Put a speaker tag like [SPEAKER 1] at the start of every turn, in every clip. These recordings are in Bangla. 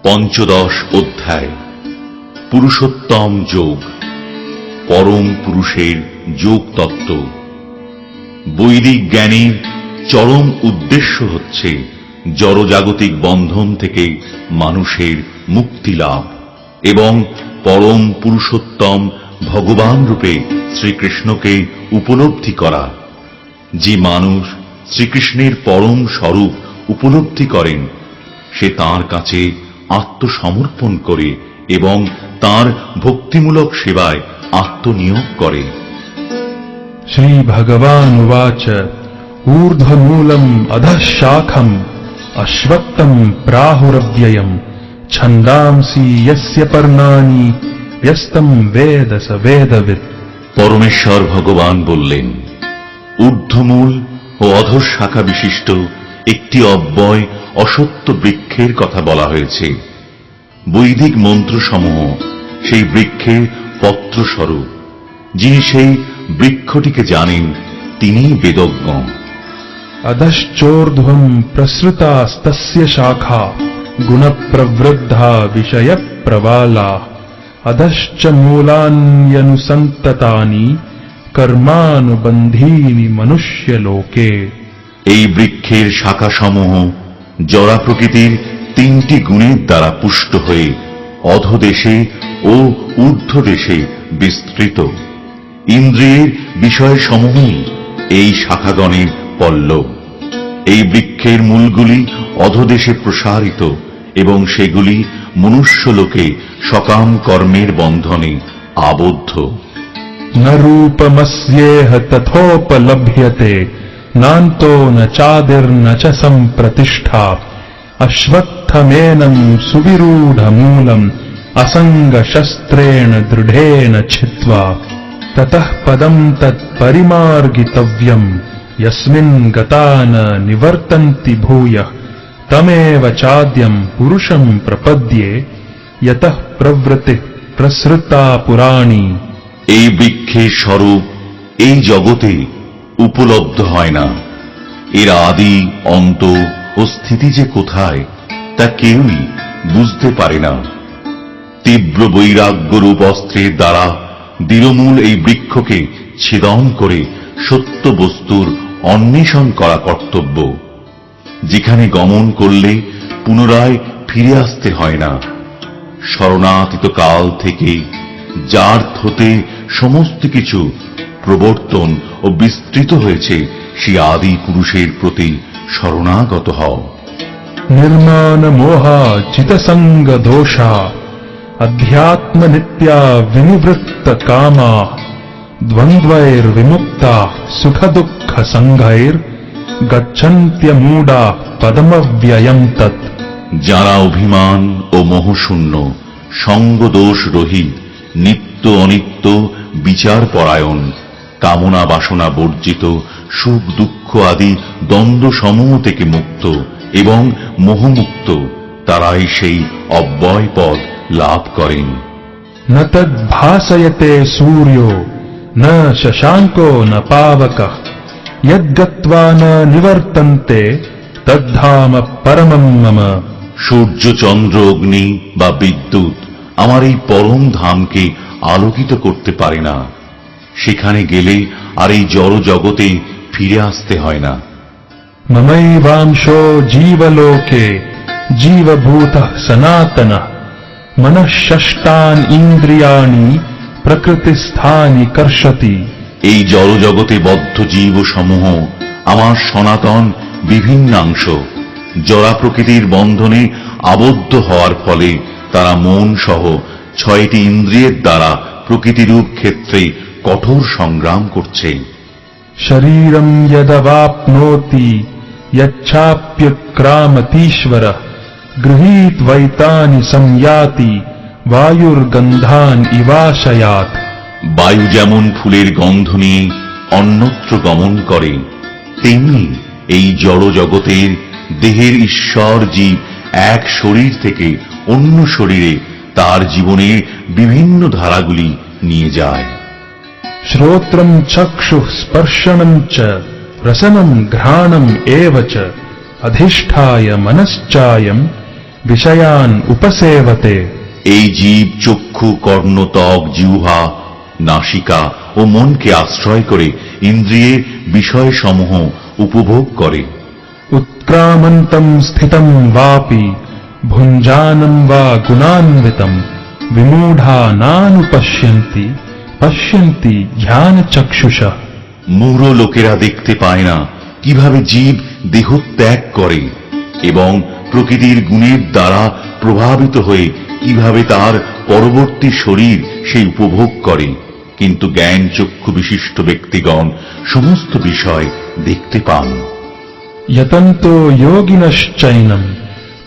[SPEAKER 1] পঞ্চদশ অধ্যায় পুরুষোত্তম যোগ, পরম পুরুষের যোগ তত্ত্ব। বৈদিক জ্ঞানের চরম উদ্দেশ্য হচ্ছে জড়জাগতিক বন্ধন থেকে মানুষের মুক্তি লাভ এবং পরম পুরুষোত্তম ভগবান রূপে শ্রীকৃষ্ণকে উপলব্ধি করা। যে মানুষ শ্রীকৃষ্ণের পরম স্বরূপ উপলব্ধি করেন, সে তাঁর কাছে আত্মসমর্পণ করে এবং তাঁর ভক্তিমূলক সেবায় আত্মনিয়োগ করে।
[SPEAKER 2] শ্রী ভগবান উবাচ ঊর্ধ্বমূলম অধঃ শাখম অশ্বত্থম প্রাহুরব্যয়ম ছন্দাংসি যস্য পর্ণানি যস্তম বেদ স বেদবিৎ।
[SPEAKER 1] পরমেশ্বর ভগবান বললেন, ঊর্ধ্বমূল ও অধঃশাখা বিশিষ্ট একটি অব্যয় অসত্য বৃক্ষের কথা বলা হয়েছে। বৈদিক মন্ত্রসমূহ সেই বৃক্ষের পত্রস্বরূপ। যিনি সেই বৃক্ষটিকে জানেন, তিনিই বেদজ্ঞ।
[SPEAKER 2] অধশ্চোর্ধ্বম প্রসৃতাস্তস্য শাখা গুণপ্রবৃদ্ধা বিষয়প্রবালা অধশ্চ মূলান্যনুসন্ততানি কর্মানুবন্ধীনি মনুষ্যলোকে।
[SPEAKER 1] এই বৃক্ষের শাখাসমূহ জড়া প্রকৃতির তিনটি গুণের দ্বারা পুষ্ট হয়ে অধোদেশে ও ঊর্ধ্বদেশে বিস্তৃত। ইন্দ্রিয়ের বিষয়সমূহই এই শাখাগণের পল্লব। এই বৃক্ষের মূলগুলি অধোদেশে প্রসারিত এবং সেগুলি মনুষ্যলোকে সকাম কর্মের বন্ধনে আবদ্ধ।
[SPEAKER 2] ন রূপমস্যেহ তথোপলভ্যতে নান্তো ন চাদির্ন চ সম্প্রতিষ্ঠা অশ্বত্থমেনং সুবিরূঢ়মূলম অসঙ্গশস্ত্রেণ দৃঢ়েন ছিত্ত্বা ততঃ পদম তৎপরিমার্গিতব্যম यस्मिन् गता न निवर्तन्ति भूयः तमेव चाद्यं पुरुषं प्रपद्ये यतः प्रवृत्तिः प्रसृता पुराणी।
[SPEAKER 1] এই বৃক্ষের স্বরূপ এই জগতে উপলব্ধ হয় না। এর আদি অন্ত ও স্থিতি যে কোথায় তা কেউই বুঝতে পারে না। তীব্র বৈরাগ্যরূপ অস্ত্রের দ্বারা দৃঢ়মূল এই বৃক্ষকে ছেদন করে সত্য বস্তুর অন্বেষণ করা কর্তব্য, যেখানে গমন করলে পুনরায় ফিরে আসতে হয় না। শরণাতীত কাল থেকে যার হতে সমস্ত কিছু প্রবর্তন ও বিস্তৃত হয়েছে, সে আদি পুরুষের প্রতি শরণাগত হও।
[SPEAKER 2] নির্মাণ মোহা চিতসঙ্গ দোষা অধ্যাত্ম নিত্যা বিনিবৃত্ত কামা দ্বন্দ্বৈর বিমুক্তা সুখ দুঃখ সংঘৈর গচ্ছন্ত্যমূঢ়া পদমব্যয়ম তৎ।
[SPEAKER 1] যারা অভিমান ও মোহশূন্য, সঙ্গদোষ রহিত, নিত্য অনিত্য বিচার পরায়ণ, কামনা বাসনা বর্জিত, সুখ দুঃখ আদি দ্বন্দ্ব সমূহ থেকে মুক্ত এবং মোহমুক্ত, তারাই সেই অব্যয় পদ লাভ করেন।
[SPEAKER 2] ন তদ ভাসয়তে সূর্য ন শশাঙ্কো ন পাবকঃ যদ্গত্বা ন নিবর্তন্তে তদ্ধাম পরমম মম।
[SPEAKER 1] সূর্য, চন্দ্র, অগ্নি বা বিদ্যুৎ আমার এই পরম ধামকে আলোকিত করতে পারে না। সেখানে গেলে আর এই জড় জগতে ফিরে আসতে হয় না।
[SPEAKER 2] মমৈবাংশো জীবলোকে জীবভূতঃ সনাতনঃ মনঃ ষষ্ঠানি ইন্দ্রিয়াণি প্রকৃতিস্থানি কর্ষতি।
[SPEAKER 1] এই জড় জগতে বদ্ধ জীব সমূহ আমার সনাতন বিভিন্নাংশ। জড়া প্রকৃতির বন্ধনে আবদ্ধ হওয়ার ফলে তারা মন সহ 6টি ইন্দ্রিয়ের দ্বারা প্রকৃতিরূপ ক্ষেত্রে কঠোর সংগ্রাম করছে।
[SPEAKER 2] শরীরম যদবাপ্নোতি যচ্ছাপ্যক্রামতীশ্বরঃ গৃহীত্বৈতানি সংয়াতি বায়ুর্গন্ধান ইবাশয়াৎ।
[SPEAKER 1] বায়ু যেমন ফুলের গন্ধ নিয়ে অন্যত্র গমন করে, তেমনি এই জড় জগতের দেহের ঈশ্বর জীব এক শরীর থেকে অন্য শরীরে তার জীবনের বিভিন্ন ধারাগুলি নিয়ে যায়।
[SPEAKER 2] শ্রোত্রম চক্ষুঃ স্পর্শনম চ রসনম ঘ্রাণম এব চ অধিষ্ঠায় মনশ্চায়ম विषयान् उपसेवते।
[SPEAKER 1] এই জীব চক্ষু কর্ণ ত্বক জিহ্বা নাসিকা ও মনকে আশ্রয় করে ইন্দ্রিয়ের বিষয়সমূহ উপভোগ করে।
[SPEAKER 2] उत्क्रामन्तं स्थितं वापि भुञ्जानं वा गुणान्वितं विमूढा नानुपश्यन्ति पश्यन्ति জ্ঞানচক্ষুষা।
[SPEAKER 1] মূঢ় লোকেরা দেখতে পায় না কিভাবে জীব দেহ ত্যাগ করে এবং প্রকৃতির গুণের দ্বারা প্রভাবিত হয়ে কিভাবে তার পরবর্তী শরীর সেই উপভোগ করে, কিন্তু জ্ঞান চক্ষু বিশিষ্ট ব্যক্তিগণ সমস্ত বিষয় দেখতে পান।
[SPEAKER 2] यतन्तो योगिनश्चैनं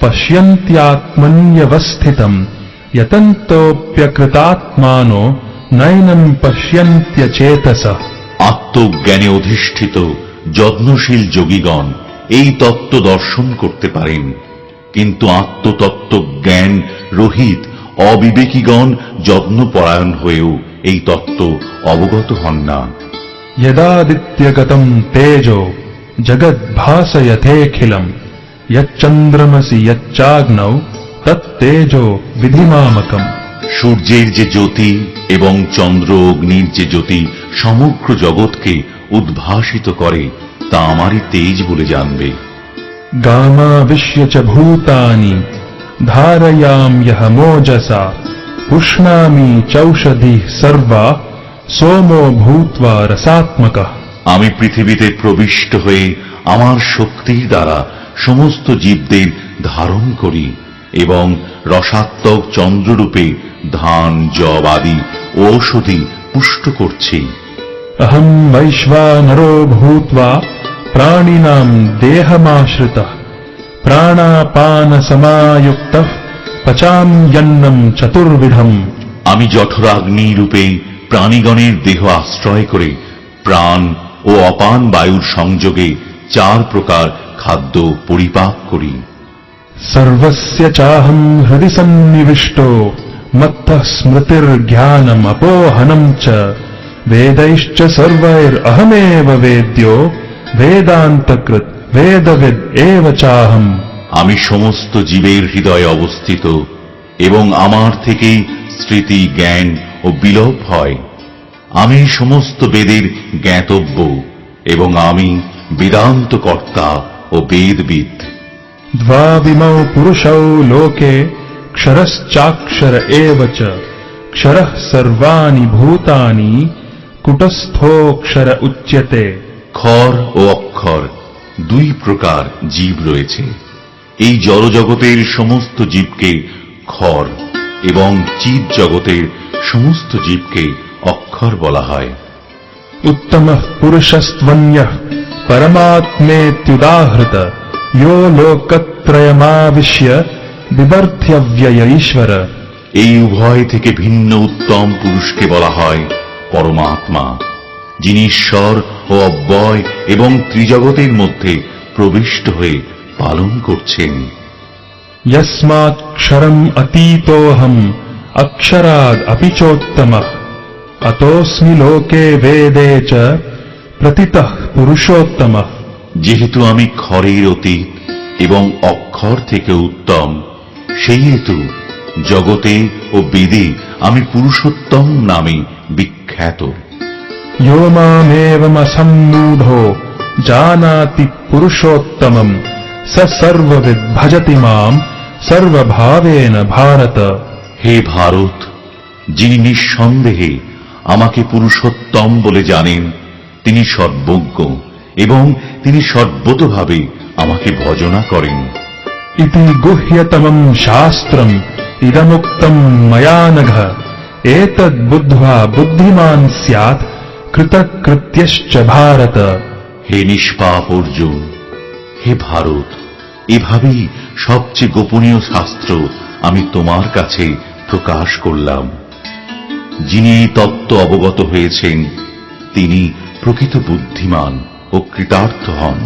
[SPEAKER 2] पश्यन्त्यात्मन्यवस्थितं यतन्तोऽप्यकृतात्मानो नैनं पश्यन्त्यचेतसः।
[SPEAKER 1] আত্মজ্ঞানে অধিষ্ঠিত যত্নশীল যোগীগণ এই তত্ত্ব দর্শন করতে পারেন, কিন্তু আত্মতত্ত্ব জ্ঞান রহিত অবিবেকীগণ যত্নপরায়ণ হয়েও এই তত্ত্ব অবগত হন না।
[SPEAKER 2] यदादित्यगतं तेजो जगद्भासयथेऽखिलं यच्चन्द्रमसि यच्चाग्नौ तत्तेजो विधिमामकम्।
[SPEAKER 1] সূর্যের যে জ্যোতি এবং চন্দ্র অগ্নির যে জ্যোতি সমগ্র জগৎকে উদ্ভাসিত করে তা আমারই তেজ বলে জানবে।
[SPEAKER 2] गामाविश्य च भूतानि धारयाम्यहमोजसा पुष्णामि चौषधिः सर्वा सोमो भूत्वा रसात्मकः।
[SPEAKER 1] আমি পৃথিবীতে প্রবিষ্ট হয়ে আমার শক্তির দ্বারা সমস্ত জীবদের ধারণ করি এবং রসাত্মক চন্দ্ররূপে ধান যব আদি ঔষধি পুষ্ট করছি।
[SPEAKER 2] अहं वैश्वानरो भूत्वा प्राणिनां देहमाश्रितः प्राणापानसमायुक्तः पचाम्यन्नं चतुर्विधम्।
[SPEAKER 1] আমি জঠরাগ্নি রূপে প্রাণীগণের দেহ আশ্রয় করে প্রাণ ও অপান বায়ুর সংযোগে 4 প্রকার খাদ্য পরিপাক করি।
[SPEAKER 2] सर्वस्य चाहं हृदि सन्निविष्टो मत्तः स्मृतिर्ज्ञानम् अपोहनं च वेदैश्च सर्वैरहमेव वेद्यो वेदान्तकृत् वेदविद् एव चाहम्।
[SPEAKER 1] আমি সমস্ত জীবের হৃদয়ে অবস্থিত এবং আমার থেকেই স্মৃতি জ্ঞান ও বিলোপ হয়। আমি সমস্ত বেদের জ্ঞাতব্য এবং আমি বেদান্ত কর্তা ও বেদবিদ।
[SPEAKER 2] द्वाविमौ पुरुषौ लोके क्षरश्चाक्षर एव च क्षरः सर्वाणि भूतानि कुटस्थोऽक्षर उच्यते।
[SPEAKER 1] ক্ষর ও অক্ষর 2 প্রকার জীব রয়েছে। এই জড়জগতের সমস্ত জীবকে ক্ষর এবং চিৎ জগতের সমস্ত জীবকে অক্ষর বলা হয়।
[SPEAKER 2] उत्तमः पुरुषस्त्वन्यः परमात्मेत्युदाहृत यो लोकत्रयमाविश्य बिभर्त्यव्यय ईश्वर।
[SPEAKER 1] এই উভয় থেকে ভিন্ন উত্তম পুরুষকে বলা হয় পরমাত্মা, যিনি ঈশ্বর ও অব্যয় এবং ত্রিজগতের মধ্যে প্রবিষ্ট হয়ে পালন করছেন।
[SPEAKER 2] यस्मात्क्षरम् अतीतोऽहम् अक्षराद् अपि चोत्तमः अतोऽस्मि लोके वेदे च प्रतितः पुरुषोत्तमः।
[SPEAKER 1] যেহেতু আমি ক্ষরের অতীত এবং অক্ষর থেকে উত্তম, সেই হেতু জগতে ও বেদে আমি পুরুষোত্তম নামে বিখ্যাত।
[SPEAKER 2] यो मामेवमसम्मूढो जानाति पुरुषोत्तमम् स सर्वविद् भजति माम् सर्वभावेन भारत।
[SPEAKER 1] হে ভারত, যিনি নিঃসন্দেহে আমাকে পুরুষোত্তম বলে জানেন তিনি সর্বজ্ঞ এবং তিনি সর্বতোভাবে আমাকে ভজনা করেন।
[SPEAKER 2] इति गुह्यतमम् शास्त्रम् इदमुक्तम् मया नघ एतद्बुद्ध्वा बुद्धिमान् स्यात् कृतकृत्यश्च भारत।
[SPEAKER 1] হে নিষ্পাপ অর্জুন, হে ভারত, এভাবেই সবচেয়ে গোপনীয় শাস্ত্র আমি তোমার কাছে প্রকাশ করলাম। যিনি এই তত্ত্ব অবগত হয়েছেন তিনি প্রকৃত বুদ্ধিমান ও কৃতার্থ হন।